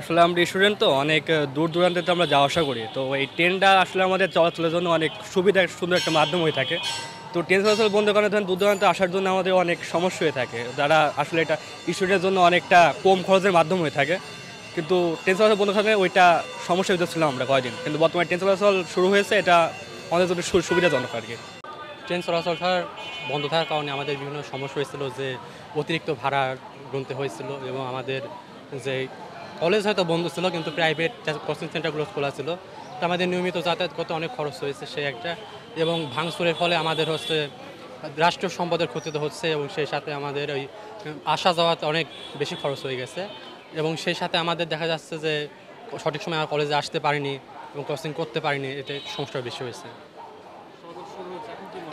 আসলে আমরা স্টুডেন্ট তো অনেক দূর দূরান্তে আমরা যাওয়া আসা করি, তো এই ট্রেনটা আসলে আমাদের চলাচলের জন্য অনেক সুবিধা সুন্দর একটা মাধ্যম হয়ে থাকে। তো ট্রেন চলাচল বন্ধ করার ধরেন দূর দূরান্তে আসার জন্য আমাদের অনেক সমস্যা হয়ে থাকে, যারা আসলে এটা স্টুডেন্টের জন্য অনেকটা কম খরচের মাধ্যম হয়ে থাকে। কিন্তু ট্রেন চলাচল বন্ধ থাকলে ওইটা সমস্যা হতে ছিলাম আমরা কয়েকদিন, কিন্তু বর্তমানে ট্রেন চলাচল শুরু হয়েছে, এটা আমাদের জন্য সুবিধাজনক আর কি। ট্রেন চলাচলটা বন্ধ থাকার কারণে আমাদের বিভিন্ন সমস্যা হয়েছিল, যে অতিরিক্ত ভাড়া গুনতে হয়েছিল, এবং আমাদের যে কলেজ হয়তো বন্ধ ছিল কিন্তু প্রাইভেট কোচিং সেন্টারগুলো খোলা ছিল, তো আমাদের নিয়মিত যাতায়াত করতে অনেক খরচ হয়েছে সেই একটা। এবং ভাঙচুরের ফলে আমাদের হচ্ছে রাষ্ট্রীয় সম্পদের ক্ষতি হচ্ছে, এবং সেই সাথে আমাদের ওই আসা যাওয়াতে অনেক বেশি খরচ হয়ে গেছে। এবং সেই সাথে আমাদের দেখা যাচ্ছে যে সঠিক সময় আমরা কলেজে আসতে পারিনি এবং কোচিং করতে পারিনি, এতে সমস্যা বেশি হয়েছে।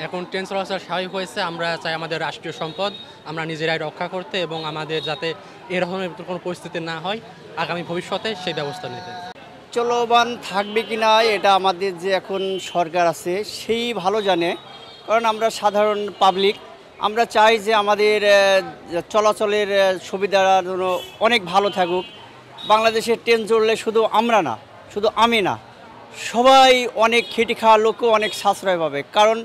এখন ট্রেন চলাচল স্বাভাবিক হয়েছে, আমরা চাই আমাদের রাষ্ট্রীয় সম্পদ আমরা নিজেরাই রক্ষা করতে, এবং আমাদের যাতে এরকমের কোনো পরিস্থিতি না হয় আগামী ভবিষ্যতে সেই ব্যবস্থা নিতে। চলমান থাকবে কি না এটা আমাদের যে এখন সরকার আছে সেই ভালো জানে, কারণ আমরা সাধারণ পাবলিক, আমরা চাই যে আমাদের চলাচলের সুবিধার জন্য অনেক ভালো থাকুক। বাংলাদেশের ট্রেন চললে শুধু আমরা না, শুধু আমি না, সবাই অনেক খেটে খাওয়া লোকও অনেক সাশ্রয় পাবে, কারণ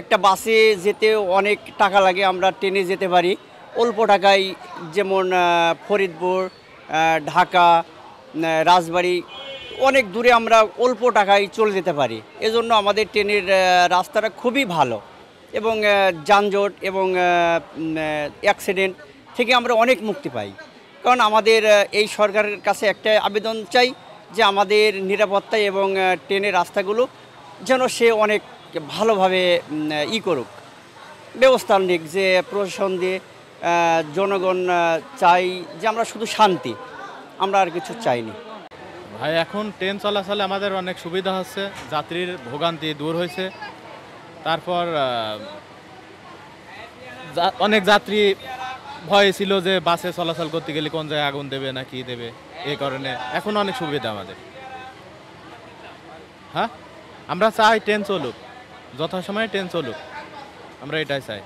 একটা বাসে যেতে অনেক টাকা লাগে, আমরা ট্রেনে যেতে পারি অল্প টাকায়। যেমন ফরিদপুর, ঢাকা, রাজবাড়ী, অনেক দূরে আমরা অল্প টাকায় চলে যেতে পারি। এজন্য আমাদের ট্রেনের রাস্তাটা খুবই ভালো, এবং যানজট এবং অ্যাক্সিডেন্ট থেকে আমরা অনেক মুক্তি পাই। কারণ আমাদের এই সরকারের কাছে একটা আবেদন চাই যে আমাদের নিরাপত্তা এবং ট্রেনের রাস্তাগুলো যেন সে অনেক ভালোভাবে করুক, ব্যবস্থা নিক, যে প্রশাসন দিয়ে জনগণ চাই যে আমরা শুধু শান্তি, আমরা আর কিছু চাইনি। ভাই এখন ট্রেন চলাচলে আমাদের অনেক সুবিধা হচ্ছে, যাত্রীর ভোগান্তি দূর হয়েছে। তারপর অনেক যাত্রী ভয় ছিল যে বাসে চলাচল করতে গেলে কোন জায়গায় আগুন দেবে না কি দেবে, এই কারণে এখন অনেক সুবিধা আমাদের। হ্যাঁ, আমরা চাই ট্রেন চলুক, যথাসময়ে ট্রেন চলুক, আমরা এটাই চাই।